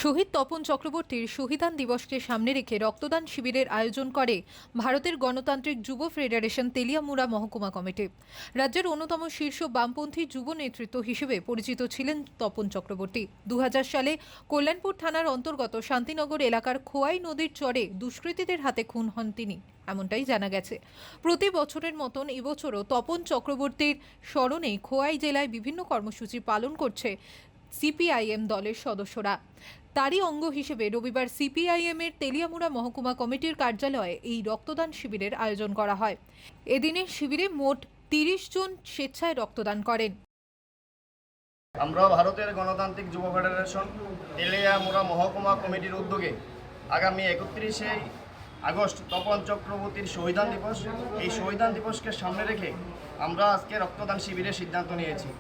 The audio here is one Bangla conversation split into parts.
শহীদ তপন চক্রবর্তীর শহীদান দিবসকে সামনে রেখে রক্তদান শিবিরের আয়োজন করে ভারতের গণতান্ত্রিক যুব ফেডারেশন তেলিয়ামুড়া মহকুমা কমিটি। রাজ্যের অন্যতম শীর্ষ বামপন্থী যুব নেতৃত্ব হিসেবে পরিচিত ছিলেন তপন চক্রবর্তী। 2000 সালে কল্যাণপুর থানার অন্তর্গত শান্তিনগর এলাকার খোয়াই নদীর চরে দুষ্কৃতীদের হাতে খুন হন তিনি, এমনটাই জানা গেছে। প্রতি বছরের মতন এবছরও তপন চক্রবর্তীর স্মরণে খোয়াই জেলায় বিভিন্ন কর্মসূচি পালন করছে সিপিআইএম দলের সদস্যরা। তারই অঙ্গ হিসেবে রবিবার সিপিআইএম এর তেলিয়ামুড়া মহকুমা কমিটির কার্যালয়ে এই রক্তদান শিবিরের আয়োজন করা হয়। এদিনের শিবিরে মোট 30 জন স্বেচ্ছায় রক্তদান করেন। আমরা ভারতের গণতান্ত্রিক যুব ফেডারেশন তেলিয়ামুড়া মহকুমা কমিটির উদ্যোগে আগামী 31শে আগস্ট তপন চক্রবর্তীর শহীদান দিবস, এই শহীদান দিবসকে সামনে রেখে আমরা আজকে রক্তদান শিবিরের সিদ্ধান্ত নিয়েছি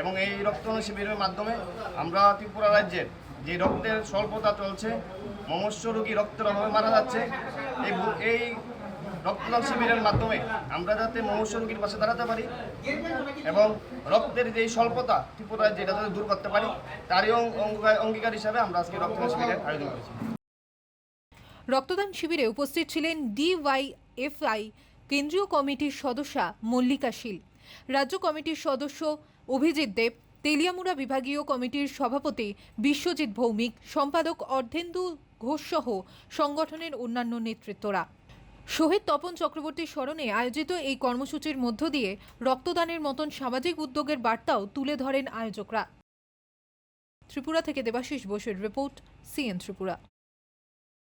এবং এই রক্তদান শিবিরের মাধ্যমে আমরা ত্রিপুরা রাজ্যের যে রক্তের স্বল্পতা চলছে, মমস্য রোগী রক্তের অভাবে মারা যাচ্ছে, এই রক্তদান শিবিরের মাধ্যমে আমরা যাতে মমস্য রোগীর পাশে দাঁড়াতে পারি এবং রক্তের যে স্বল্পতা ত্রিপুরা রাজ্যে এটা যাতে দূর করতে পারি, তারই অঙ্গীকার হিসাবে আমরা আজকে রক্তদান শিবিরের আয়োজন করেছি। রক্তদান শিবিরে উপস্থিত ছিলেন ডিওয়াইএফআই কেন্দ্রীয় কমিটির সদস্যা মল্লিকা শীল, রাজ্য কমিটির সদস্য অভিজিৎ দেব, তেলিয়ামুড়া বিভাগীয় কমিটির সভাপতি বিশ্বজিৎ ভৌমিক, সম্পাদক অর্ধেন্দু ঘোষ সহ সংগঠনের অন্যান্য নেতৃত্বরা। শহীদ তপন চক্রবর্তীর স্মরণে আয়োজিত এই কর্মসূচির মধ্য দিয়ে রক্তদানের মতন সামাজিক উদ্যোগের বার্তাও তুলে ধরেন আয়োজকরা। ত্রিপুরা থেকে দেবাশিস বসুর রিপোর্ট, সিএন ত্রিপুরা।